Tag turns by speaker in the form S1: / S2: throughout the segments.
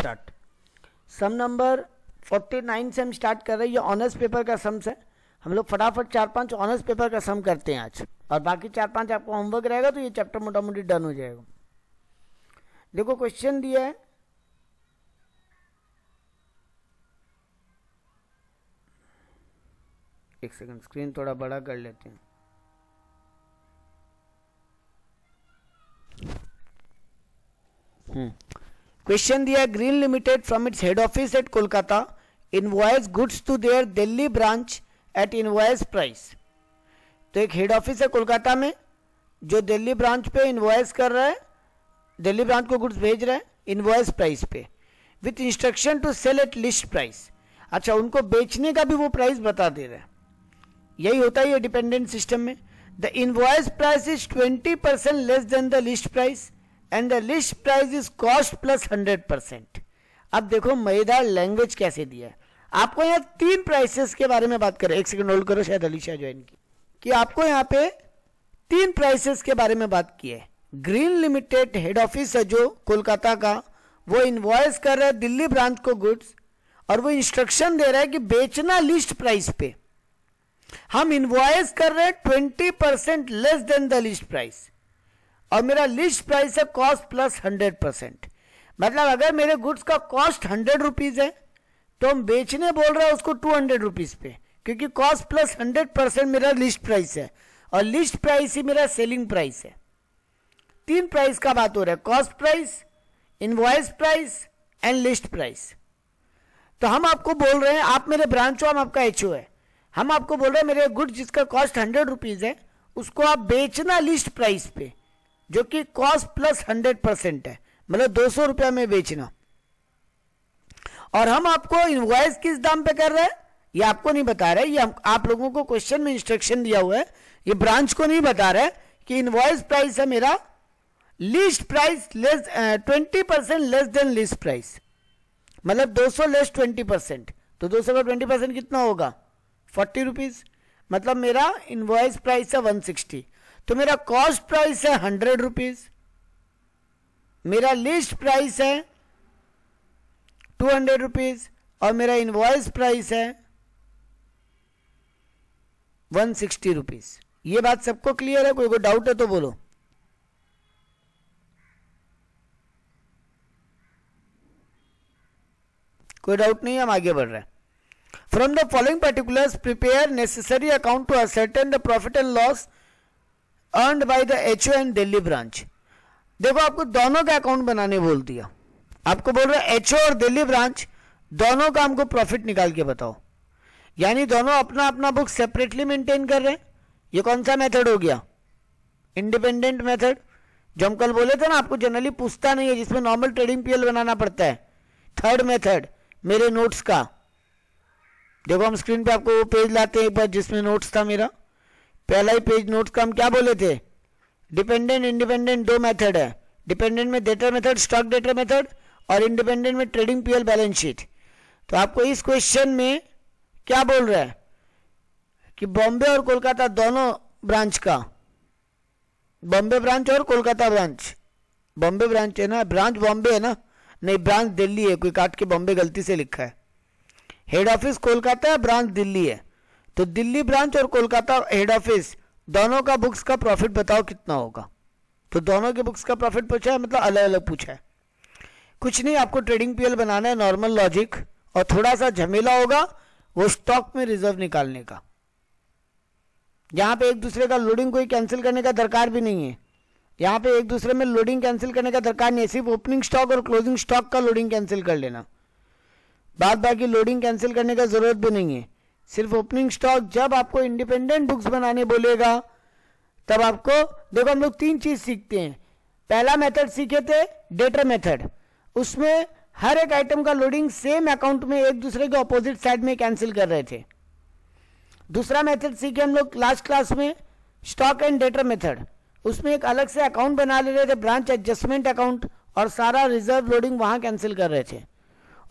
S1: Start. सम number 49 से हम start कर रहे हैं। ये ऑनर्स पेपर का सम्स है। हम लोग फटाफट 4-5 ऑनर्स पेपर का सम करते हैं आज, और बाकी 4-5 आपको होमवर्क रहेगा तो ये चैप्टर मोटा मोटी डन हो जाएगा। देखो क्वेश्चन दिया है, एक सेकंड स्क्रीन थोड़ा बड़ा कर लेते हैं। क्वेश्चन दिया, Green limited from its head office at Kolkata invoice goods to their Delhi branch at invoice price. तो एक हेड ऑफिस है कोलकाता में जो दिल्ली ब्रांच पे इनवॉइस कर रहा है, दिल्ली ब्रांच को गुड्स भेज रहा है इनवॉइस प्राइस पे, with instruction to sell at list price. अच्छा, उनको बेचने का भी वो प्राइस बता दे रहा है। यही होता है ये डिपेंडेंट सिस्टम में। The invoice price is 20% less than the list price and the list price is cost plus 100%। अब देखो मजेदार लैंग्वेज कैसे दिया है। आपको यहाँ 3 प्राइसेस के बारे में बात करें, एक सेकंड होल्ड करो, शायद अलीशा ज्वाइन की, कि आपको यहाँ पे 3 प्राइसेस के बारे में बात की है। ग्रीन लिमिटेड हेड ऑफिस है जो कोलकाता का, वो इनवॉइस कर रहा है दिल्ली ब्रांच को गुड्स, और वो इंस्ट्रक्शन दे रहा है कि बेचना लिस्ट प्राइस पे। हम इनवॉइस कर रहे हैं 20% less than the list price, और मेरा लिस्ट प्राइस है कॉस्ट प्लस 100%। मतलब अगर मेरे गुड्स का कॉस्ट 100 रुपीज है तो हम बेचने बोल रहे हैं उसको 200 रुपीज पे, क्योंकि कॉस्ट प्लस 100% मेरा लिस्ट प्राइस है, और लिस्ट प्राइस ही मेरा सेलिंग प्राइस है। 3 प्राइस का बात हो रहा है, cost price, invoice price and list price. तो हम आपको बोल रहे हैं, आप मेरे ब्रांच हो, हम आपका एचओ है, हम आपको बोल रहे हैं मेरे गुड जिसका कॉस्ट 100 रुपीज है उसको आप बेचना लिस्ट प्राइस पे, जो कि कॉस्ट प्लस 100% है, मतलब 200 रुपया में बेचना। और हम आपको इनवॉइस किस दाम पे कर रहे हैं ये आपको नहीं बता रहे, ये आप लोगों को क्वेश्चन में इंस्ट्रक्शन दिया हुआ है, ये ब्रांच को नहीं बता रहे कि इनवॉइस प्राइस है मेरा list price less 20% less than list price, मतलब 200 लेस 20%। तो 200 का 20% कितना होगा? 40 रुपीज। मतलब मेरा इनवॉइस प्राइस है 160, तो मेरा कॉस्ट प्राइस है 100 रुपीज, मेरा लिस्ट प्राइस है 200 रुपीज, और मेरा इनवॉइस प्राइस है 160 रुपीज। ये बात सबको क्लियर है? कोई डाउट है तो बोलो। कोई डाउट नहीं है, हम आगे बढ़ रहे हैं। From the following particulars, prepare necessary account to ascertain the profit and loss earned by the HO and Delhi branch। देखो आपको दोनों का अकाउंट बनाने बोल दिया, आपको बोल रहा है HO और दिल्ली ब्रांच दोनों का हमको प्रॉफिट निकाल के बताओ, यानी दोनों अपना अपना बुक सेपरेटली मेंटेन कर रहे हैं। ये कौन सा मेथड हो गया? इंडिपेंडेंट मेथड, जो हम कल बोले थे ना, आपको जनरली पूछता नहीं है, जिसमें नॉर्मल ट्रेडिंग पीएल बनाना पड़ता है। थर्ड मेथड मेरे नोट्स का, देखो हम स्क्रीन पे आपको वो पेज लाते हैं एक बार जिसमें नोट्स था मेरा, पहला ही पेज नोट्स का। हम क्या बोले थे? डिपेंडेंट इंडिपेंडेंट 2 मेथड है। डिपेंडेंट में debtor method, stock debtor method, और इंडिपेंडेंट में ट्रेडिंग पीएल बैलेंस शीट। तो आपको इस क्वेश्चन में क्या बोल रहा है कि बॉम्बे और कोलकाता दोनों ब्रांच का, बॉम्बे ब्रांच और कोलकाता ब्रांच, बॉम्बे ब्रांच है ना, ब्रांच बॉम्बे है ना, नहीं ब्रांच दिल्ली है, कोई काट के बॉम्बे गलती से लिखा है। हेड ऑफिस कोलकाता है, ब्रांच दिल्ली है, तो दिल्ली ब्रांच और कोलकाता हेड ऑफिस दोनों का बुक्स का प्रॉफिट बताओ कितना होगा। तो दोनों के बुक्स का प्रॉफिट पूछा है, मतलब अलग अलग पूछा है। कुछ नहीं, आपको ट्रेडिंग पीएल बनाना है, नॉर्मल लॉजिक, और थोड़ा सा झमेला होगा वो स्टॉक में रिजर्व निकालने का। यहाँ पे एक दूसरे का लोडिंग कोई कैंसिल करने का दरकार भी नहीं है, यहाँ पे एक दूसरे में लोडिंग कैंसिल करने का दरकार नहीं है, सिर्फ ओपनिंग स्टॉक और क्लोजिंग स्टॉक का लोडिंग कैंसिल कर लेना, बाद बाकी लोडिंग कैंसिल करने का जरूरत भी नहीं है। सिर्फ ओपनिंग स्टॉक जब आपको इंडिपेंडेंट बुक्स बनाने बोलेगा तब आपको, देखो हम लोग 3 चीज सीखते हैं। पहला मेथड सीखे थे डेटर मेथड, उसमें हर एक आइटम का लोडिंग सेम अकाउंट में एक दूसरे के ऑपोजिट साइड में कैंसिल कर रहे थे। दूसरा मेथड सीखे हम लोग लास्ट क्लास में, स्टॉक एंड डेटर मेथड, उसमें एक अलग से अकाउंट बना ले रहे थे, ब्रांच एडजस्टमेंट अकाउंट, और सारा रिजर्व लोडिंग वहां कैंसिल कर रहे थे।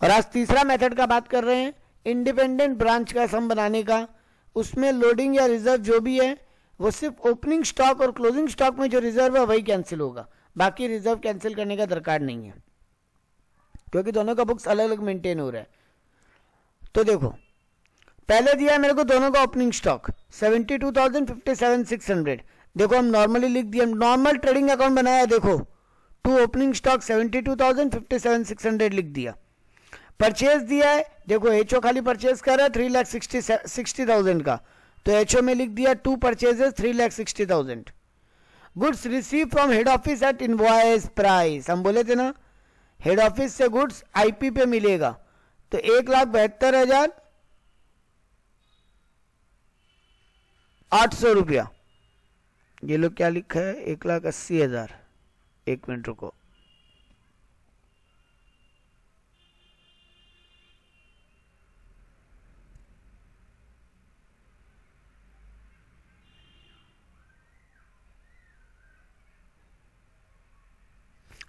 S1: और आज तीसरा मेथड का बात कर रहे हैं, इंडिपेंडेंट ब्रांच का सम बनाने का, उसमें लोडिंग या रिजर्व जो भी है वो सिर्फ ओपनिंग स्टॉक और क्लोजिंग स्टॉक में जो रिजर्व है वही कैंसिल होगा, बाकी रिजर्व कैंसिल करने का दरकार नहीं है। क्योंकि दोनों का बुक्स अलग अलग मेंटेन हो रहा है। तो देखो पहले दिया मेरे को दोनों का ओपनिंग स्टॉक 72,000, 57,600। देखो हम नॉर्मली लिख दिया, नॉर्मल ट्रेडिंग अकाउंट बनाया, देखो टू ओपनिंग स्टॉक 72,000, 57,600 लिख दिया। परचेज दिया है, देखो एचओ खाली परचेज कर रहा है 3,60,000 का, तो एचओ में लिख दिया to purchases 3,60,000। Goods receive from head office at invoice price, हम बोले थे ना हेड ऑफिस से गुड्स आईपी पे मिलेगा, तो 1,72,800 रुपया। ये लोग क्या लिखा है, 1,80,000। एक मिनट रुको,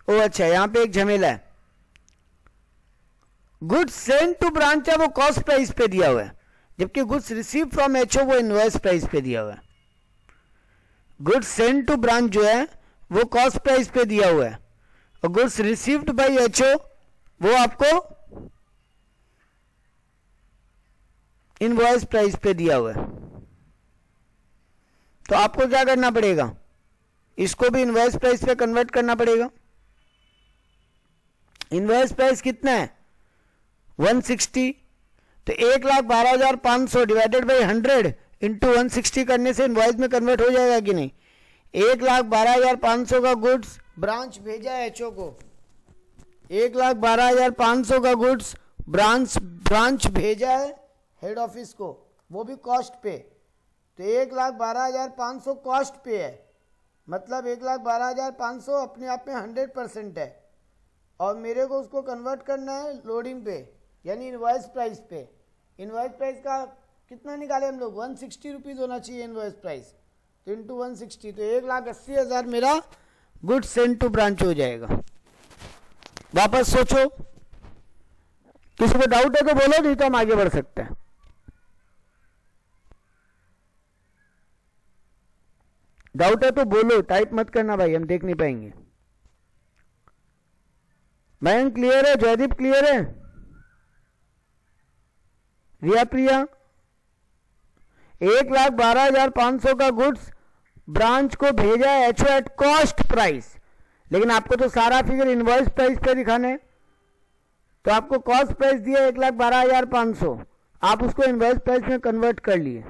S1: ओ अच्छा यहां पे एक झमेला है। गुड्स सेंड टू ब्रांच है वो कॉस्ट प्राइस पे दिया हुआ है, जबकि गुड्स रिसीव फ्रॉम एचओ वो इनवॉइस प्राइस पे दिया हुआ है। गुड्स सेंड टू ब्रांच जो है वो कॉस्ट प्राइस पे दिया हुआ है, और गुड्स रिसीव्ड बाय एचओ वो आपको इनवॉइस प्राइस पे दिया हुआ है। तो आपको क्या करना पड़ेगा, इसको भी इनवॉइस प्राइस पे कन्वर्ट करना पड़ेगा। इनवॉइस प्राइस कितना है 160, तो 1,12,500 डिवाइडेड बाई 100 इंटू 160 करने से इनवॉइस में कन्वर्ट हो जाएगा कि नहीं। 1,12,500 का गुड्स ब्रांच भेजा है एचओ को, 1,12,500 का गुड्स ब्रांच भेजा है हेड ऑफिस को, वो भी कॉस्ट पे, तो 1,12,500 कॉस्ट पे है, मतलब 1,12,500 अपने आप में 100% है, और मेरे को उसको कन्वर्ट करना है लोडिंग पे यानी इनवॉइस प्राइस पे। इनवॉइस प्राइस का कितना निकाले हम लोग, 160 रुपीज़ होना चाहिए इनवॉइस प्राइस, तो इंटू 160, तो 1,80,000 मेरा गुड्स सेंड टू ब्रांच हो जाएगा। वापस सोचो, किसी को डाउट है तो बोलो, नहीं तो हम आगे बढ़ सकते हैं। डाउट है तो बोलो, टाइप मत करना भाई, हम देख नहीं पाएंगे। मयंक क्लियर है, जयदीप क्लियर है, रिया प्रिया। 1,12,500 का गुड्स ब्रांच को भेजा है एचओ एट कॉस्ट प्राइस, लेकिन आपको तो सारा फिगर इनवॉइस प्राइस पे दिखाना है, तो आपको कॉस्ट प्राइस दिया 1,12,500, आप उसको इनवॉइस प्राइस में कन्वर्ट कर लिए।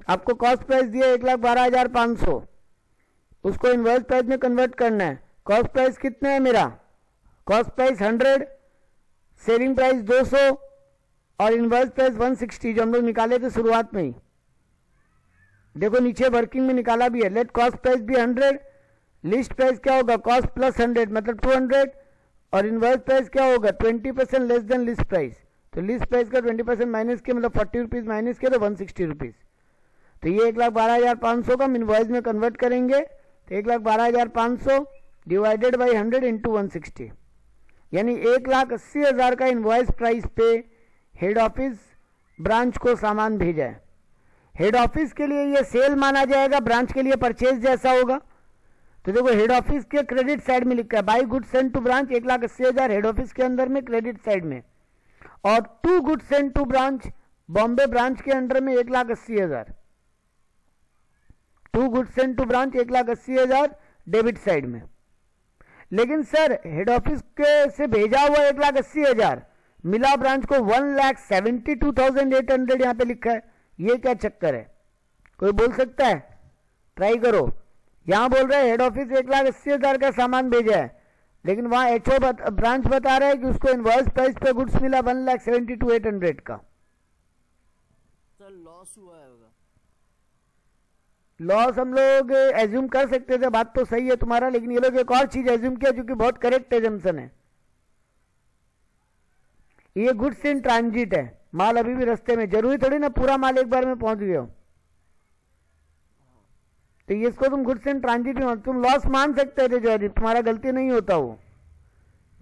S1: आपको कॉस्ट प्राइस दिया 1,12,500, उसको इनवॉइस प्राइस में कन्वर्ट करना है। कॉस्ट प्राइस कितना है मेरा, कॉस्ट प्राइस 100, सेलिंग प्राइस 200 और इनवॉइस प्राइस 160 जो हम लोग निकाले थे शुरुआत में ही। देखो नीचे वर्किंग में निकाला भी है, लेट कॉस्ट प्राइस भी 100, लिस्ट प्राइस क्या होगा कॉस्ट प्लस 100 मतलब 200, और इनवॉइस प्राइस क्या होगा 20% लेस देन लिस्ट प्राइस, तो लिस्ट प्राइस का 20% माइनस किया मतलब 40 रुपीज़ माइनस किया तो 160 रुपीज़। तो ये 1,12,500 का हम इनवॉइस में कन्वर्ट करेंगे, तो 1,12,500 डिवाइडेड बाई 100 इंटू 160, यानी 1,80,000 का इनवॉइस प्राइस पे हेड ऑफिस ब्रांच को सामान भेजा है। हेड ऑफिस के लिए ये सेल माना जाएगा, ब्रांच के लिए परचेज जैसा होगा। तो देखो हेड ऑफिस के क्रेडिट साइड में लिखा है by goods send to branch 1,80,000 head office के अंदर में क्रेडिट साइड में, और to goods send to branch Bombay branch के अंडर में 1,80,000, to goods send to branch 1,80,000 debit side में। लेकिन सर हेड ऑफिस के से भेजा हुआ 1,80,000 मिला ब्रांच को 1,72,800 यहां पे लिखा है, ये क्या चक्कर है, कोई बोल सकता है, ट्राई करो। यहां बोल रहे हैं हेड ऑफिस 1,80,000 का सामान भेजा है, लेकिन वहां एचओ ब्रांच बता रहा है कि उसको इनवॉइस प्राइस पे गुड्स मिला 1,72,800 का।
S2: सर लॉस हुआ है,
S1: लॉस हम लोग एज्यूम कर सकते थे, बात तो सही है तुम्हारा, लेकिन ये लोग एक और चीज एज्यूम किया जो कि बहुत करेक्ट एजम्पशन है। ये गुड्स इन ट्रांजिट है, माल अभी भी रास्ते में, जरूरी थोड़ी ना पूरा माल एक बार में पहुंच गया हो, तो ये इसको तुम गुड्स इन ट्रांजिट में तुम लॉस मान सकते थे जो तुम्हारा गलती नहीं होता वो,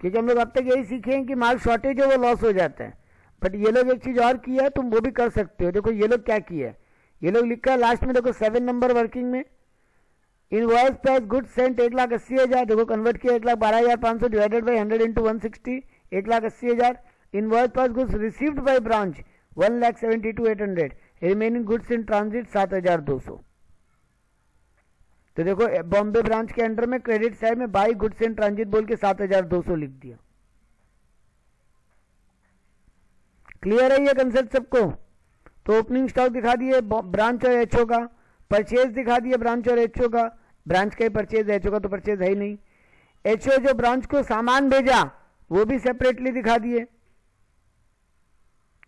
S1: क्योंकि हम लोग अब तक यही सीखे हैं कि माल शॉर्टेज है वो लॉस हो जाता है। बट ये लोग एक चीज और किया है, तुम वो भी कर सकते हो। देखो ये लोग क्या किया है, ये लोग लिखा है लास्ट में, देखो 7 नंबर वर्किंग में इनवॉइस प्राइस गुड्स सेंट 1,80,000, देखो कन्वर्ट किया 1,12,500 divided by 100 into 160, 1,80,000. Invoice pass goods received by branch 1,72,800. Remaining goods in transit 7,200. तो देखो बॉम्बे ब्रांच के अंडर में क्रेडिट साइड में बाई गुड्स इन ट्रांजिट बोल के 7,200 लिख दिया. क्लियर है ये कंसेप्ट सबको? तो ओपनिंग स्टॉक दिखा दिए ब्रांच और एचओ का, परचेज दिखा दिए ब्रांच और एचओ का. ब्रांच का ही परचेज, एचओ का तो परचेज है ही नहीं. एचओ जो ब्रांच को सामान भेजा वो भी सेपरेटली दिखा दिए.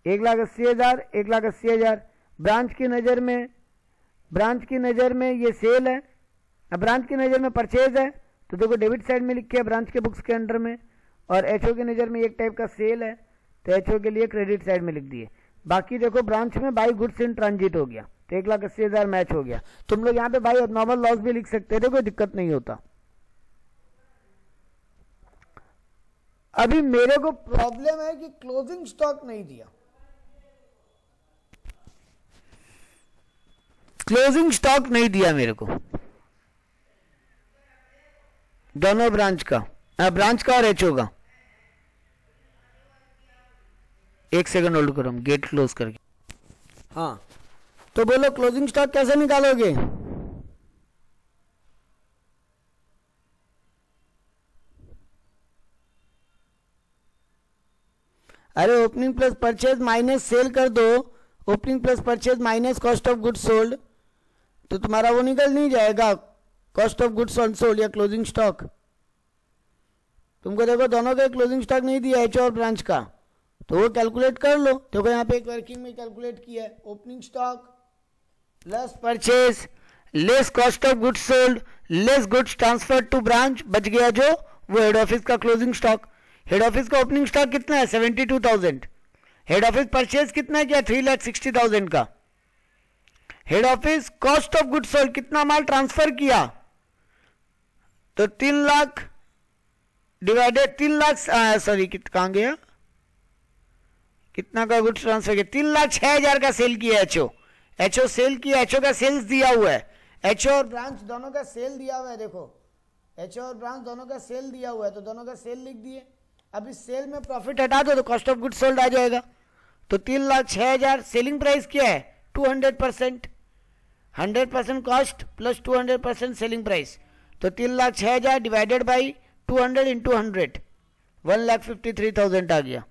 S1: 1,80,000, 1,80,000. ब्रांच की नजर में ये सेल है. अब ब्रांच की नजर में परचेज है तो देखो डेबिट साइड में लिखे है ब्रांच के बुक्स के अंडर में, और एचओ की नजर में एक टाइप का सेल है तो एचओ के लिए क्रेडिट साइड में लिख दिए. बाकी देखो ब्रांच में बाई गुड्स इन ट्रांजिट हो गया तो 1,80,000 मैच हो गया. तुम लोग यहाँ पे बाई एबनॉर्मल लॉस भी लिख सकते थे, कोई दिक्कत नहीं होता. अभी मेरे को प्रॉब्लम है कि क्लोजिंग स्टॉक नहीं दिया. क्लोजिंग स्टॉक नहीं दिया मेरे को दोनों ब्रांच का और एचओ का. एक सेकंड होल्ड करो, गेट क्लोज करके. हाँ तो बोलो क्लोजिंग स्टॉक कैसे निकालोगे? अरे opening plus purchase minus cell कर दो. Opening plus purchase minus cost of goods sold, तो तुम्हारा वो निकल नहीं जाएगा कॉस्ट ऑफ गुड्स अनसोल्ड या क्लोजिंग स्टॉक. तुमको देखो दोनों का क्लोजिंग स्टॉक नहीं दिया एचओ और ब्रांच का, तो वो कैलकुलेट कर लो. देखो यहाँ पे एक वर्किंग में कैलकुलेट किया है. Opening stock plus purchase less cost of goods sold less goods transfer to branch, बच गया जो वो हेड ऑफिस का क्लोजिंग स्टॉक. हेड ऑफिस का ओपनिंग स्टॉक कितना है? 72,000. हेड ऑफिस परचेज कितना है? क्या 3,60,000 का. Head office cost of goods sold कितना माल ट्रांसफर किया, तो 3 लाख डिवाइडेड 3 लाख सॉरी कहां गया, कितना का गुड्स ट्रांसफर किया? 3,06,000 का सेल किया एचओ सेल किया. एचओ का सेल्स दिया हुआ है, एचओ और ब्रांच दोनों का सेल दिया हुआ है. देखो एचओ और ब्रांच दोनों का सेल दिया हुआ है तो दोनों का सेल लिख दिए. अब इस सेल में प्रॉफिट हटा दो तो कॉस्ट ऑफ गुड्स सोल्ड आ जाएगा. तो 3,06,000 सेलिंग प्राइस क्या है? 200%. 100% कॉस्ट प्लस 200% सेलिंग प्राइस, तो 3,06,000 डिवाइडेड बाई 200 इंटू 100 1,53,000 आ गया.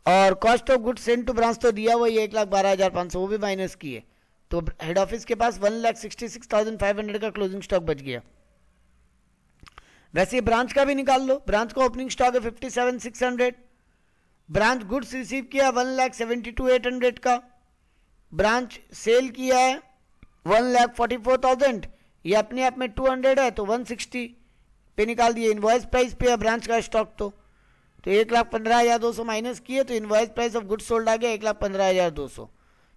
S1: और cost of goods send to branch तो दिया वही 1,12,500, वो भी माइनस किए, तो हेड ऑफिस के पास 1,66,500 का क्लोजिंग स्टॉक बच गया. वैसे ब्रांच का भी निकाल लो. ब्रांच का ओपनिंग स्टॉक है 57,600. ब्रांच गुड्स रिसीव किया 1,72,800 का. ब्रांच सेल किया है 1,44,000. ये अपने आप में 200 है तो 160 पे निकाल दिए. इनवॉइस प्राइस पे है ब्रांच का स्टॉक तो 1,15,200 माइनस किए तो invoice price of goods sold आ गया 1,15,200.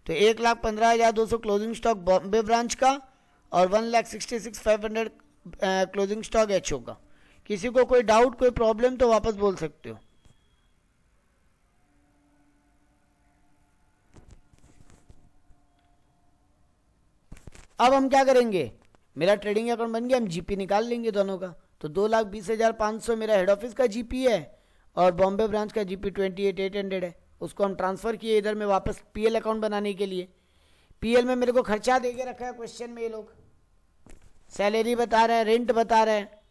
S1: तो 1,15,200 क्लोजिंग स्टॉक बॉम्बे ब्रांच का और 1,66,500 क्लोजिंग स्टॉक एचओ का. किसी को कोई डाउट कोई प्रॉब्लम तो वापस बोल सकते हो. अब हम क्या करेंगे, मेरा ट्रेडिंग अकाउंट बन गया, हम जीपी निकाल लेंगे दोनों का. तो 2,20,500 मेरा हेड ऑफिस का जीपी है और बॉम्बे ब्रांच का जीपी 28,800 है. उसको हम ट्रांसफर किए इधर में वापस पीएल अकाउंट बनाने के लिए. पीएल में मेरे को खर्चा दे के रखा है क्वेश्चन में ये लोग. सैलरी बता रहा है, रेंट बता रहा है,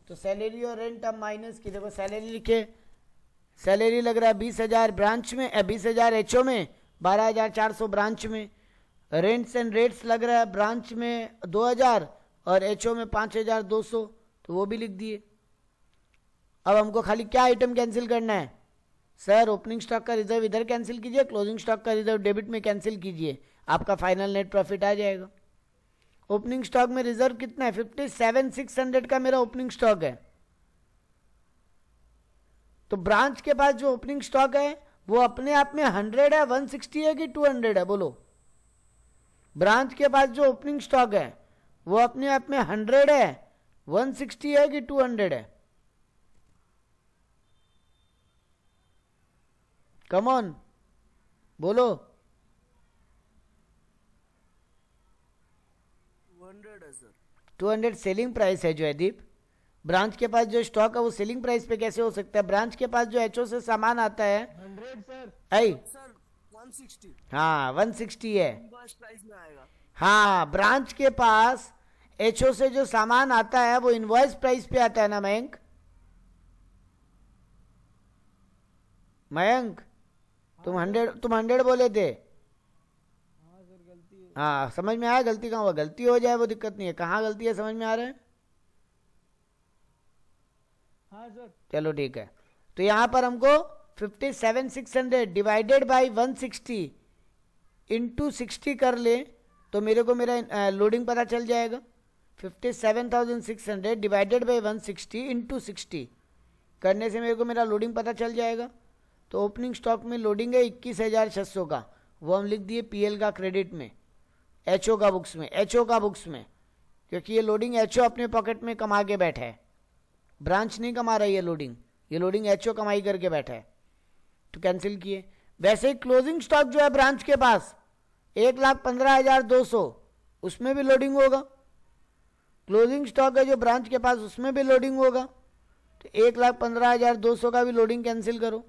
S1: तो सैलरी और रेंट अब माइनस की. देखो सैलरी लिखे, सैलरी लग रहा है 20,000 ब्रांच में 20,000 एचओ में, 12,400 ब्रांच में. रेंट्स एंड रेट्स लग रहा है ब्रांच में 2,000 और एचओ में 5,200, तो वो भी लिख दिए. अब हमको खाली क्या आइटम कैंसिल करना है? सर ओपनिंग स्टॉक का रिजर्व इधर कैंसिल कीजिए, क्लोजिंग स्टॉक का रिजर्व डेबिट में कैंसिल कीजिए, आपका फाइनल नेट प्रॉफिट आ जाएगा. ओपनिंग स्टॉक में रिजर्व कितना है? 57,600 का मेरा ओपनिंग स्टॉक है. तो ब्रांच के पास जो ओपनिंग स्टॉक है वो अपने आप में 100 है, 160 है कि 200 है? बोलो. ब्रांच के पास जो ओपनिंग स्टॉक है वो अपने आप में 100 है, 160 है कि 200 है? कम ऑन बोलो.
S2: 200 है सर.
S1: 200 सेलिंग प्राइस है जयदीप, ब्रांच के पास जो स्टॉक है वो सेलिंग प्राइस पे कैसे हो सकता है? ब्रांच के पास जो एचओ से सामान आता है
S2: 100 सर।
S1: आई
S2: सर 160
S1: हाँ 160 है।
S2: इनवॉइस प्राइस में आएगा।
S1: हाँ ब्रांच के पास एचओ से जो सामान आता है वो इनवॉइस प्राइस पे आता है ना मयंक? मयंक तुम 100 बोले थे।
S2: हाँ सर गलती है।
S1: हाँ समझ में आया गलती कहाँ हुआ? गलती हो जाए वो दिक्कत नहीं है, कहाँ गलती है समझ में आ रहा है?
S2: हाँ सर।
S1: चलो ठीक है। तो यहाँ पर हमको 57,600 डिवाइडेड बाई 160 इंटू 60 कर ले तो मेरे को मेरा लोडिंग पता चल जाएगा। 57,600 डिवाइडेड बाई 160 इंटू 60 करने से मेरे को मेरा लोडिंग पता चल जाएगा। तो ओपनिंग स्टॉक में लोडिंग है 21,600 का, वो हम लिख दिए पीएल का क्रेडिट में, एचओ का बुक्स में, एचओ का बुक्स में, क्योंकि ये लोडिंग एचओ अपने पॉकेट में कमा के बैठा है, ब्रांच नहीं कमा रही है लोडिंग, ये लोडिंग एचओ कमाई करके बैठा है, तो कैंसिल किए। वैसे ही क्लोजिंग स्टॉक जो है ब्रांच के पास 1,15,200 उसमें भी लोडिंग होगा। क्लोजिंग स्टॉक है जो ब्रांच के पास उसमें भी लोडिंग होगा, तो 1,15,200 का भी लोडिंग कैंसिल करो।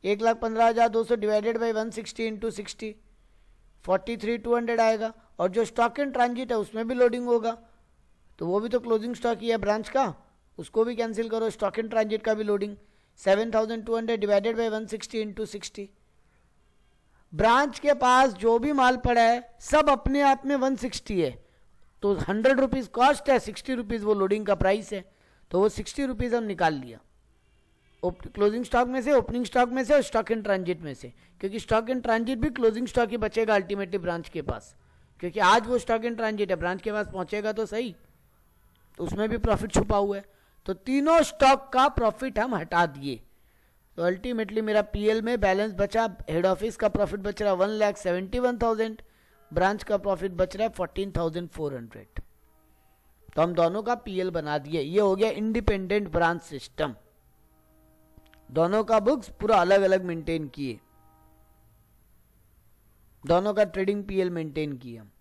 S1: 1,15,200 डिवाइडेड बाई 160 इंटू 60 43,200 आएगा। और जो स्टॉक इन ट्रांजिट है उसमें भी लोडिंग होगा, तो वो भी तो क्लोजिंग स्टॉक ही है ब्रांच का, उसको भी कैंसिल करो। स्टॉक इन ट्रांजिट का भी loading 7,200 divided by 160 into 60। Branch के पास जो भी माल पड़ा है सब अपने आप में 160 है, तो 100 रुपीज़ कॉस्ट है, 60 रुपीज़ वो लोडिंग का प्राइस है, तो वो 60 रुपीज़ हम निकाल लिया क्लोजिंग स्टॉक में से, ओपनिंग स्टॉक में से और स्टॉक इन ट्रांजिट में से, क्योंकि स्टॉक इन ट्रांजिट भी क्लोजिंग स्टॉक ही बचेगा अल्टीमेटली ब्रांच के पास, क्योंकि आज वो स्टॉक इन ट्रांजिट है, ब्रांच के पास पहुंचेगा तो सही, तो उसमें भी प्रॉफिट छुपा हुआ है। तो तीनों स्टॉक का प्रॉफिट हम हटा दिए, तो अल्टीमेटली मेरा पीएल में बैलेंस बचा, हेड ऑफिस का प्रॉफिट बच रहा है 1,71,000, ब्रांच का प्रॉफिट बच रहा है 14,400। तो हम दोनों का पीएल बना दिए। ये हो गया इंडिपेंडेंट ब्रांच सिस्टम, दोनों का बुक्स पूरा अलग अलग मेंटेन किए, दोनों का ट्रेडिंग पीएल मेंटेन किए हम।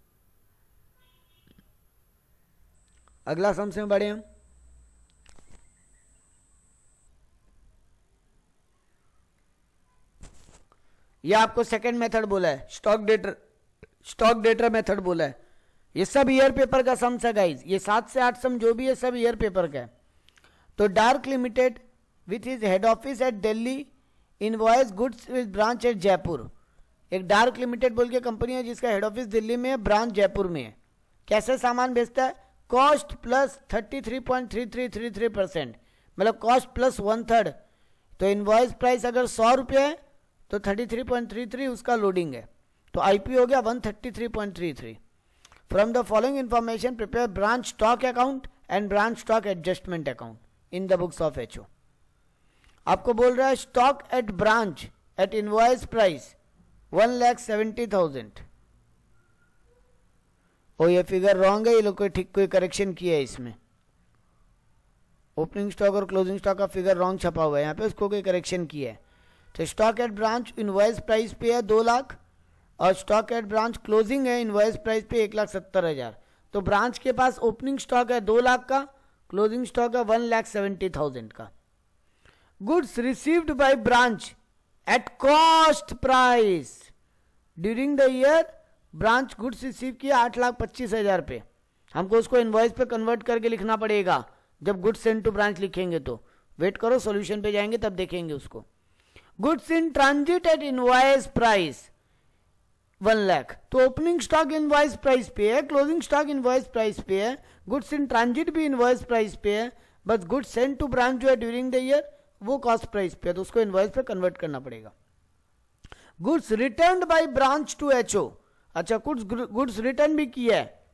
S1: अगला सम से बढ़े हम। ये आपको सेकंड मेथड बोला है, स्टॉक डेटर मेथड बोला है। ये सब ईयर पेपर का सम्स है गाइज, ये 7 से 8 सम जो भी है सब ईयर पेपर का है। तो dark limited with his head office eight Delhi invoice goods with branch at Jaipur. एक डार्क लिमिटेड बोल के कंपनी है जिसका हेड ऑफिस दिल्ली में है, ब्रांच जयपुर में है। कैसे सामान बेचता है? कॉस्ट प्लस 33.3333%, मतलब कॉस्ट प्लस 1/3। तो इनवॉइस प्राइस अगर 100 रुपये है तो 33.33 उसका लोडिंग है, तो आईपी हो गया 133.33। From the following information prepare branch stock account and branch stock adjustment account in the books of HO. आपको बोल रहा है stock at branch at invoice price 1,70,000। और ये फिगर रॉन्ग है, ये लोग कोई करेक्शन किया है इसमें, ओपनिंग स्टॉक और क्लोजिंग स्टॉक का फिगर रॉन्ग छपा हुआ है यहाँ पे, उसको कोई करेक्शन किया है। तो stock at branch invoice price पे है 2 लाख और स्टॉक एट ब्रांच क्लोजिंग है इनवॉइस प्राइस पे 1,70,000। तो ब्रांच के पास ओपनिंग स्टॉक है 2 लाख का, क्लोजिंग स्टॉक है 1,70,000 का। Goods received by branch at cost price during the year, branch goods receive किया 8,25,000 पे, हमको उसको इनवॉइस पे कन्वर्ट करके लिखना पड़ेगा जब गुड्स सेंड टू ब्रांच लिखेंगे। तो वेट करो, सॉल्यूशन पे जाएंगे तब देखेंगे उसको। Goods in transit at invoice price 1 lakh, तो ओपनिंग स्टॉक इनवॉइस प्राइस पे है, क्लोजिंग स्टॉक इनवॉइस प्राइस पे है, गुड्स इन ट्रांजिट भी इनवॉइस प्राइस पे है, बस गुड्स सेंड टू ब्रांच जो है ड्यूरिंग द ईयर वो कॉस्ट प्राइस पे है, तो उसको इनवॉइस पे कन्वर्ट करना पड़ेगा। Goods return by branch to HO, अच्छा गुड्स रिटर्न भी किया है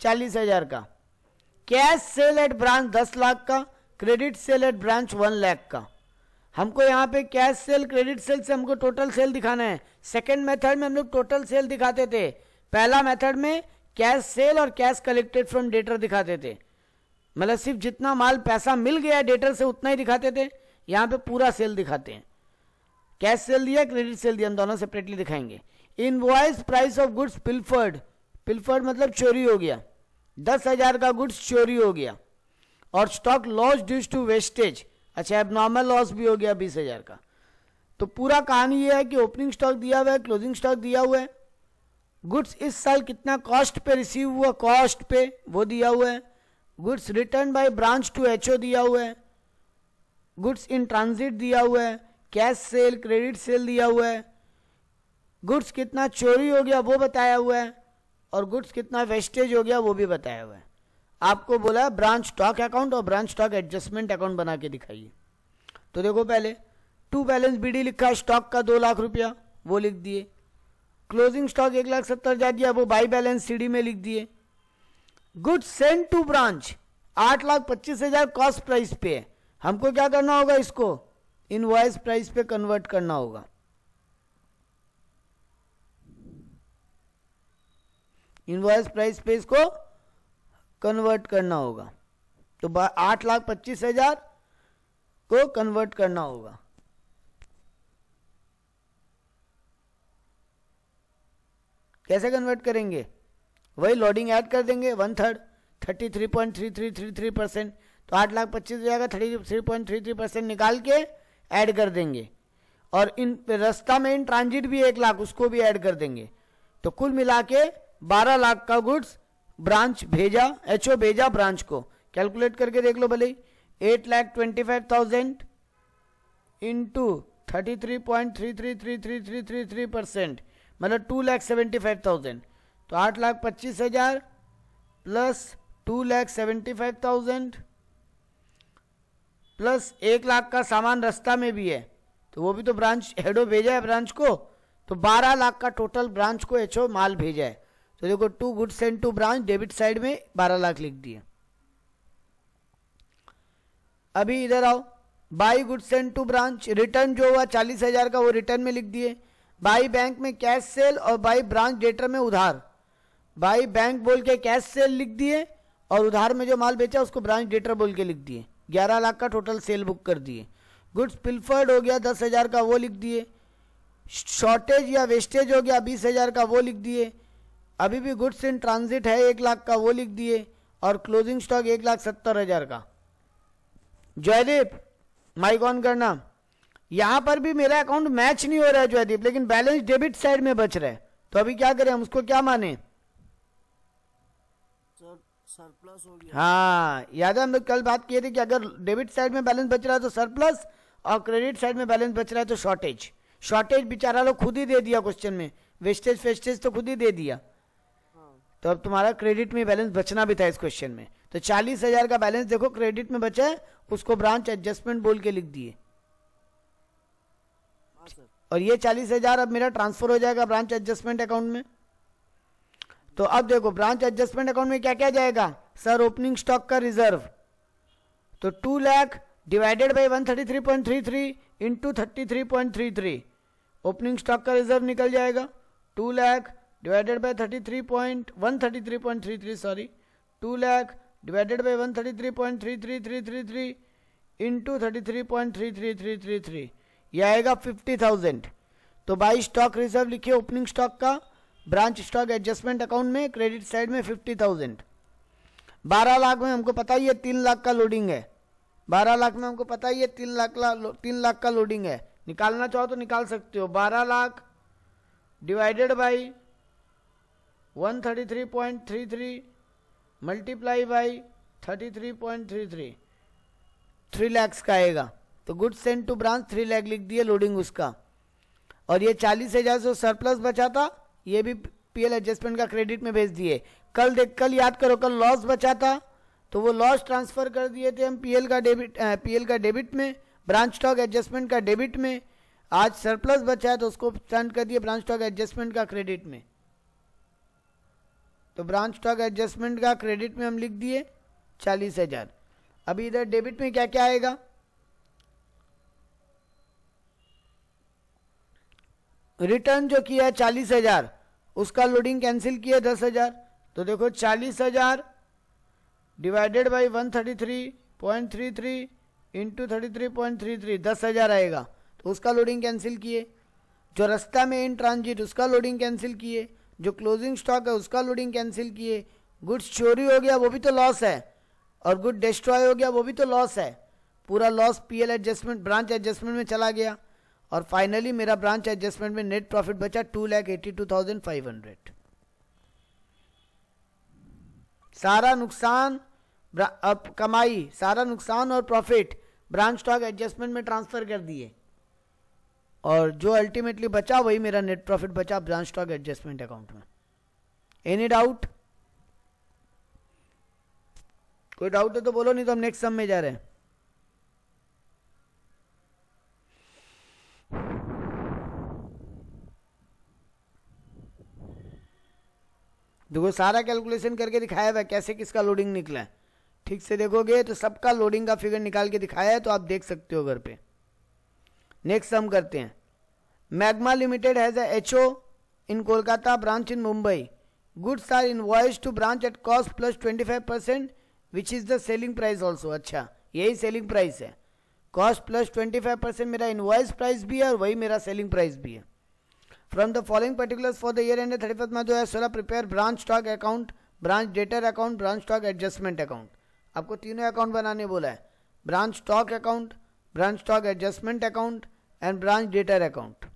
S1: 40,000 का। Cash sale at branch 10 lakh का, credit sale at branch 1 lakh का। हमको यहाँ पे कैश सेल क्रेडिट सेल से हमको टोटल सेल दिखाना है। सेकंड मेथड में हम लोग टोटल सेल दिखाते थे, पहला मेथड में कैश सेल और कैश कलेक्टेड फ्रॉम डेटर दिखाते थे, मतलब सिर्फ जितना माल पैसा मिल गया डेटर से उतना ही दिखाते थे। यहाँ पे पूरा सेल दिखाते हैं, कैश सेल दिया क्रेडिट सेल दिया, हम दोनों सेपरेटली दिखाएंगे। इनवॉइस प्राइस ऑफ गुड्स पिल्फर्ड, पिल्फर्ड मतलब चोरी हो गया, 10,000 का गुड्स चोरी हो गया, और stock loss due to wastage, अच्छा एबनॉर्मल लॉस भी हो गया 20,000 का। तो पूरा कहानी ये है कि ओपनिंग स्टॉक दिया हुआ है, क्लोजिंग स्टॉक दिया हुआ है, गुड्स इस साल कितना कॉस्ट पे रिसीव हुआ, कॉस्ट पे वो दिया हुआ है, goods return by branch to HO दिया हुआ है, गुड्स इन ट्रांजिट दिया हुआ है, कैश सेल क्रेडिट सेल दिया हुआ है, गुड्स कितना चोरी हो गया वो बताया हुआ है, और गुड्स कितना वेस्टेज हो गया वो भी बताया हुआ है। आपको बोला है ब्रांच स्टॉक अकाउंट और ब्रांच स्टॉक एडजस्टमेंट अकाउंट बना के दिखाइए। तो देखो पहले टू बैलेंस बीडी लिखा है स्टॉक का 2 लाख रुपया, वो लिख दिए। क्लोजिंग स्टॉक 1,70,000 दिया, वो बाई बैलेंस सीडी में लिख दिए। Goods send to branch 8,25,000 cost price पे है, हमको क्या करना होगा, इसको इनवॉइस प्राइस पे कन्वर्ट करना होगा। इनवॉइस प्राइस पे इसको कन्वर्ट करना होगा, तो 8,25,000 को कन्वर्ट करना होगा। कैसे कन्वर्ट करेंगे, वही लोडिंग ऐड कर देंगे 1/3 33.3333%, तो 8,25,000 हो जाएगा, 33.33% निकाल के ऐड कर देंगे, और इन रास्ता में इन ट्रांजिट भी 1 लाख उसको भी ऐड कर देंगे, तो कुल मिला के 12 लाख का गुड्स ब्रांच भेजा, एचओ भेजा ब्रांच को। कैलकुलेट करके देख लो भले, 8,25,000 इंटू 33.333333% मतलब 2,75,000, तो 8,25,000 प्लस 2,75,000 प्लस 1 लाख का सामान रास्ता में भी है, तो वो भी तो ब्रांच हेडो भेजा है ब्रांच को, तो 12 लाख का टोटल ब्रांच को एचओ माल भेजा है। तो देखो to goods send to branch, debit side में 12 लाख लिख दिए। अभी इधर आओ, by goods send to branch, return जो हुआ 40,000 का वो रिटर्न में लिख दिए। बाई बैंक में कैश सेल और बाई ब्रांच डेटर में उधार, बाई बैंक बोल के कैश सेल लिख दिए और उधार में जो माल बेचा उसको ब्रांच डेटर बोल के लिख दिए। 11 लाख का टोटल सेल बुक कर दिए। गुड्स पिल्फर्ड हो गया 10,000 का, वो लिख दिए। शॉर्टेज या वेस्टेज हो गया 20,000 का, वो लिख दिए। अभी भी गुड्स इन ट्रांजिट है 1 लाख का, वो लिख दिए। और क्लोजिंग स्टॉक 1,70,000 का। जयदीप माइक ऑन करना। यहां पर भी मेरा अकाउंट मैच नहीं हो रहा है जयदीप, लेकिन बैलेंस डेबिट साइड में बच रहा है, तो अभी क्या करें, हम उसको क्या माने,
S2: सरप्लस हो गया।
S1: हाँ याद है हम लोग कल बात किए थे कि अगर डेबिट साइड में बैलेंस बच रहा है तो सरप्लस, और क्रेडिट साइड में बैलेंस बच रहा है तो शॉर्टेज। शॉर्टेज बेचारा लोग खुद ही दे दिया क्वेश्चन में, वेस्टेज फेस्टेज तो खुद ही दे दिया। तो अब तुम्हारा क्रेडिट में बैलेंस बचना भी था इस क्वेश्चन में। तो 40,000 का बैलेंस देखो क्रेडिट में बचा है, उसको ब्रांच एडजस्टमेंट बोल के लिख दिए। और ये 40,000 अब मेरा ट्रांसफर हो जाएगा ब्रांच एडजस्टमेंट अकाउंट में। तो अब देखो ब्रांच एडजस्टमेंट अकाउंट में क्या क्या जाएगा सर, ओपनिंग स्टॉक का रिजर्व, तो 2 lakh divided by 133.33 into 33.33, opening stock का रिजर्व निकल जाएगा। 2 lakh divided by 133.33 sorry, 2 lakh divided by 133.33333 into 33.33333, यह आएगा 50,000। तो बाई स्टॉक रिजर्व लिखिए ओपनिंग स्टॉक का ब्रांच स्टॉक एडजस्टमेंट अकाउंट में, क्रेडिट साइड में 50,000। 12 लाख में हमको पता ही है 3 लाख का लोडिंग है, 12 लाख में हमको पता ही है 3 लाख का लोडिंग है। निकालना चाहो तो निकाल सकते हो। 12 lakh divided by 133.33 multiply by 33.33, 3 lakh का आएगा। तो goods send to branch 3 lakh लिख दिए लोडिंग उसका। और ये 40,000 से सरप्लस बचा था, ये भी पीएल एडजस्टमेंट का क्रेडिट में भेज दिए। कल याद करो, कल लॉस बचा था तो वो लॉस ट्रांसफर कर दिए थे हम पीएल का डेबिट में, ब्रांच स्टॉक एडजस्टमेंट का डेबिट में। आज सरप्लस बचा है तो उसको सेंड कर दिए ब्रांच स्टॉक एडजस्टमेंट का क्रेडिट में। तो ब्रांच स्टॉक एडजस्टमेंट का क्रेडिट में हम लिख दिए 40,000। अभी इधर डेबिट में क्या क्या आएगा, रिटर्न जो किया है 40,000 उसका लोडिंग कैंसिल किया 10,000। तो देखो 40,000 डिवाइडेड बाई 133.33 इंटू 33.33, 10,000 आएगा। तो उसका लोडिंग कैंसिल किए। जो रास्ता में इन ट्रांजिट उसका लोडिंग कैंसिल किए। जो क्लोजिंग स्टॉक है उसका लोडिंग कैंसिल किए। गुड्स चोरी हो गया वो भी तो लॉस है, और गुड डिस्ट्रॉय हो गया, वो भी तो लॉस है, पूरा loss PL adjustment branch adjustment में चला गया। और फाइनली मेरा ब्रांच एडजस्टमेंट में नेट प्रॉफिट बचा 2,82,500। सारा नुकसान अब कमाई, सारा नुकसान और प्रॉफिट ब्रांच स्टॉक एडजस्टमेंट में ट्रांसफर कर दिए, और जो अल्टीमेटली बचा वही मेरा नेट प्रॉफिट बचा ब्रांच स्टॉक एडजस्टमेंट अकाउंट में। Any doubt? कोई डाउट है तो बोलो, नहीं तो हम नेक्स्ट सम में जा रहे हैं। देखो सारा कैलकुलेशन करके दिखाया हुआ है कैसे किसका लोडिंग निकला है, ठीक से देखोगे तो सबका लोडिंग का फिगर निकाल के दिखाया है, तो आप देख सकते हो घर पे। नेक्स्ट सम करते हैं। Magma limited has a HO in Kolkata branch in Mumbai. Goods are invoiced to branch at cost plus 25% which is the selling price also. अच्छा, यही सेलिंग प्राइस है, कॉस्ट प्लस 25% मेरा इनवॉइस प्राइस भी है और वही मेरा सेलिंग प्राइस भी है। From the following particulars for the year end 31 March 2016 prepare branch stock account, branch debtor account, branch stock adjustment account. आपको तीनों अकाउंट बनाने बोला है, branch stock account, branch stock adjustment account and branch debtor account.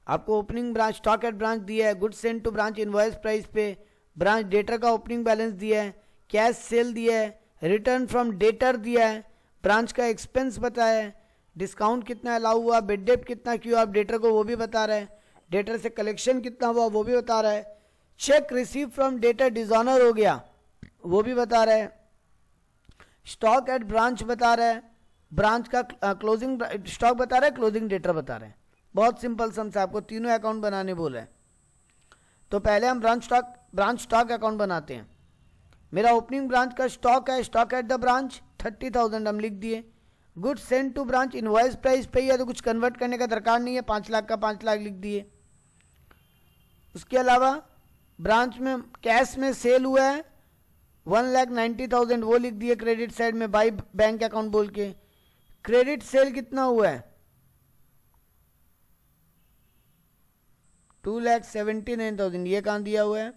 S1: आपको opening branch stock at branch दिया है, goods send to branch invoice price पे, branch debtor का ओपनिंग बैलेंस दिया है, कैश सेल दिया है, रिटर्न फ्रॉम डेटर दिया है, ब्रांच का एक्सपेंस बताया है, डिस्काउंट कितना अलाउ हुआ, बेड डेट कितना क्यों आप डेटर को वो भी बता रहा है, डेटर से कलेक्शन कितना हुआ वो भी बता रहा है, check receive from debtor dishonoured हो गया वो भी बता रहा है, स्टॉक एट ब्रांच बता रहा है, ब्रांच का क्लोजिंग स्टॉक बता रहा है, क्लोजिंग डेटर बता रहे हैं। बहुत सिंपल सम से आपको तीनों अकाउंट बनाने बोला है। तो पहले हम ब्रांच स्टॉक अकाउंट बनाते हैं। मेरा ओपनिंग ब्रांच का स्टॉक है, स्टॉक एट द ब्रांच 30,000 हम लिख दिए। Goods send to branch invoice price पे ही है तो कुछ कन्वर्ट करने का दरकार नहीं है, 5 लाख का 5 लाख लिख दिए। उसके अलावा ब्रांच में कैश में सेल हुआ है 1,90,000 वो लिख दिए क्रेडिट साइड में बाई बैंक अकाउंट बोल के। क्रेडिट सेल कितना हुआ है 2,79,000, ये कहां दिया हुआ है?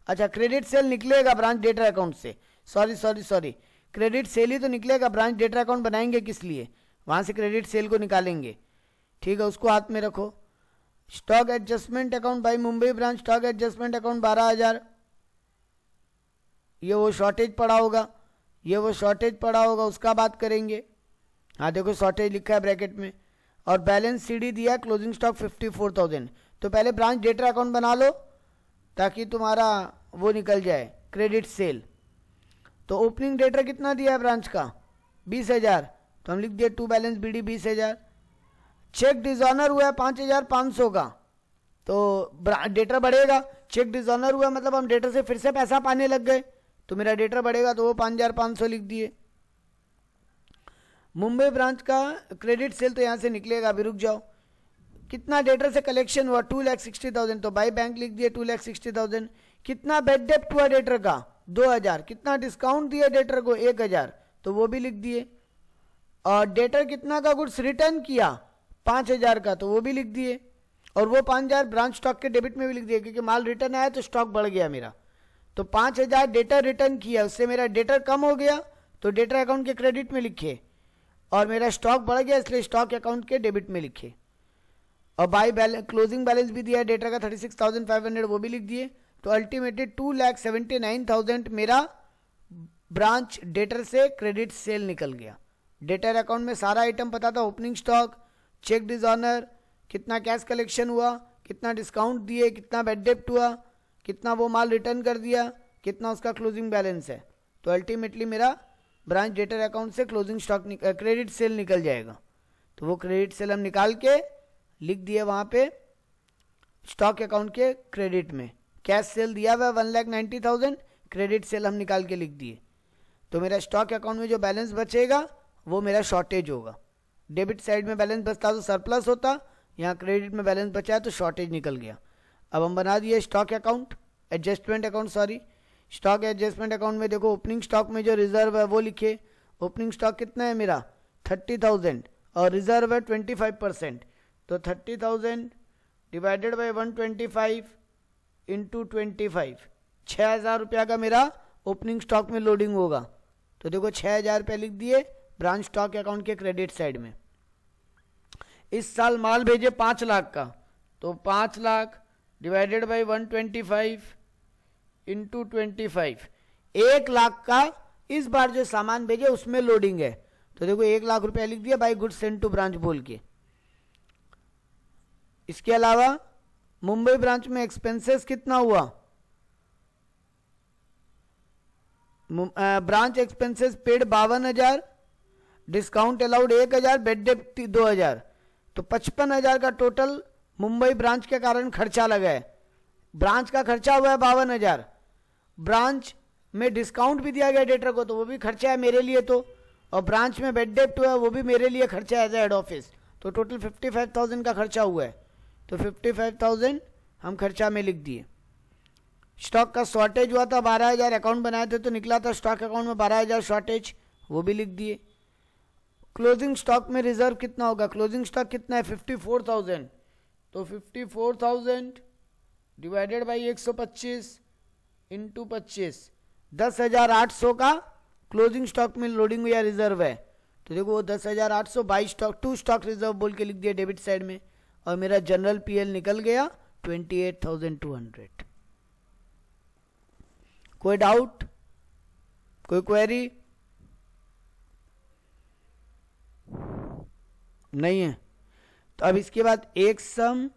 S1: अच्छा, क्रेडिट सेल निकलेगा ब्रांच डेटर अकाउंट से, सॉरी क्रेडिट सेल ही तो निकलेगा, ब्रांच डेटर अकाउंट बनाएंगे किस लिए, वहां से क्रेडिट सेल को निकालेंगे, ठीक है, उसको हाथ में रखो। Stock adjustment account by Mumbai branch, stock adjustment account 12,000, ये वो शॉर्टेज पड़ा होगा, उसका बात करेंगे। हाँ देखो शॉर्टेज लिखा है ब्रैकेट में, और बैलेंस सीडी दिया है क्लोजिंग स्टॉक 54,000। तो पहले ब्रांच डेटर अकाउंट बना लो ताकि तुम्हारा वो निकल जाए क्रेडिट सेल। तो ओपनिंग डेटर कितना दिया है ब्रांच का 20,000, तो हम लिख दिया to balance BD 20,000। Cheque dishonour हुआ है 5,500 का, तो डेटर बढ़ेगा, चेक डिजॉनर हुआ मतलब हम डेटर से फिर से पैसा पाने लग गए, तो मेरा डेटर बढ़ेगा, तो वो 5,500 लिख दिए। मुंबई ब्रांच का क्रेडिट सेल तो यहाँ से निकलेगा, अभी रुक जाओ। कितना डेटर से कलेक्शन हुआ 2,60,000, तो बाई बैंक लिख दिए 2,60,000। कितना बेड डेप्ट हुआ डेटर का 2,000, कितना डिस्काउंट दिया डेटर को 1,000, तो वो भी लिख दिए। और डेटर कितना का गुड्स रिटर्न किया 5,000 का, तो वो भी लिख दिए। और वो 5,000 ब्रांच स्टॉक के डेबिट में भी लिख दिए, क्योंकि माल रिटर्न आया तो स्टॉक बढ़ गया मेरा। तो 5,000 डेटर रिटर्न किया, उससे मेरा डेटर कम हो गया, तो डेटर अकाउंट के क्रेडिट में लिखे, और मेरा स्टॉक बढ़ गया इसलिए स्टॉक अकाउंट के डेबिट में लिखे। और बाई बैलेंस क्लोजिंग बैलेंस भी दिया है डेटर का 36,500, वो भी लिख दिए। तो अल्टीमेटली 2,79,000 मेरा ब्रांच डेटर से क्रेडिट सेल निकल गया। डेटर अकाउंट में सारा आइटम पता था, ओपनिंग स्टॉक, चेक डिजॉनर, कितना कैश कलेक्शन हुआ, कितना डिस्काउंट दिए, कितना बेड डेप्ट हुआ, कितना वो माल रिटर्न कर दिया, कितना उसका क्लोजिंग बैलेंस है। तो अल्टीमेटली मेरा ब्रांच डेटर अकाउंट से क्लोजिंग स्टॉक क्रेडिट सेल निकल जाएगा। तो वो क्रेडिट सेल हम निकाल के लिख दिए वहाँ पे स्टॉक अकाउंट के क्रेडिट में। कैश सेल दिया हुआ 1,90,000, क्रेडिट सेल हम निकाल के लिख दिए। तो मेरा स्टॉक अकाउंट में जो बैलेंस बचेगा वो मेरा शॉर्टेज होगा। डेबिट साइड में बैलेंस बचता तो सरप्लस होता, यहाँ क्रेडिट में बैलेंस बचा है तो शॉर्टेज निकल गया। अब हम बना दिए stock account adjustment account, stock adjustment account में देखो ओपनिंग स्टॉक में जो रिजर्व है वो लिखे। ओपनिंग स्टॉक कितना है मेरा 30,000 और रिजर्व है 25%, तो 30,000 डिवाइडेड बाई 125 इंटू 25, ₹6,000 का मेरा ओपनिंग स्टॉक में लोडिंग होगा, तो देखो 6,000 रुपये लिख दिए ब्रांच स्टॉक अकाउंट के क्रेडिट साइड में। इस साल माल भेजे 5 लाख का, तो 5 lakh divided by 125 into 25, 1 lakh का इस बार जो सामान भेजे उसमें लोडिंग है, तो देखो 1 लाख रुपया लिख दिया by goods send to branch बोल के। इसके अलावा मुंबई ब्रांच में एक्सपेंसेस कितना हुआ, branch expenses paid 52,000, discount allowed 1,000, bad डेप्ट 2,000, तो 55,000 का टोटल मुंबई ब्रांच के कारण खर्चा लगा है। ब्रांच का खर्चा हुआ है 52,000, ब्रांच में डिस्काउंट भी दिया गया डेटर को, तो वो भी खर्चा है मेरे लिए, तो और ब्रांच में बेड डेप्ट हुआ है वो भी मेरे लिए खर्चा है एज हेड ऑफिस, तो टोटल 55,000 का खर्चा हुआ है, तो 55,000 हम खर्चा में लिख दिए। स्टॉक का शॉर्टेज हुआ था 12,000, अकाउंट बनाए थे तो निकला था स्टॉक अकाउंट में 12,000 शॉर्टेज, वो भी लिख दिए। क्लोजिंग स्टॉक में रिजर्व कितना होगा, क्लोजिंग स्टॉक कितना है 54,000, तो 54,000 डिवाइडेड बाई 125 इंटू 25, 10,800 का क्लोजिंग स्टॉक में लोडिंग या रिजर्व है, तो देखो वो 10,800 बाई स्टॉक 2 स्टॉक रिजर्व बोल के लिख दिया डेबिट साइड में, और मेरा जनरल पीएल निकल गया 28,200। कोई डाउट, कोई क्वेरी नहीं है? तो अब इसके बाद 1 सम,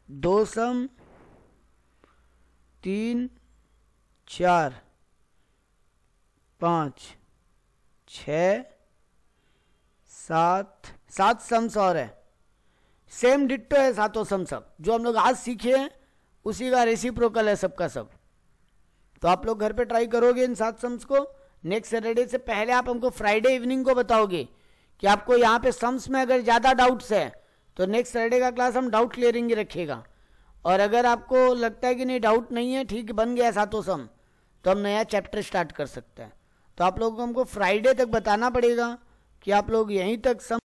S1: 2 सम, 3, 4, 5, 6, 7 सम्स और है, सेम डिट्टो है सातों सम, सब जो हम लोग आज सीखे हैं उसी का रेसिप्रोकल है सबका सब। तो आप लोग घर पे ट्राई करोगे इन 7 सम्स को। नेक्स्ट सैटरडे से पहले आप हमको फ्राइडे इवनिंग को बताओगे कि आपको यहाँ पे सम्स में अगर ज़्यादा डाउट्स है तो नेक्स्ट सैटरडे का क्लास हम डाउट क्लियरिंग रखेगा, और अगर आपको लगता है कि नहीं डाउट नहीं है, ठीक बन गया सातों सम, तो हम नया चैप्टर स्टार्ट कर सकते हैं। तो आप लोगों को हमको फ्राइडे तक बताना पड़ेगा कि आप लोग यहीं तक सम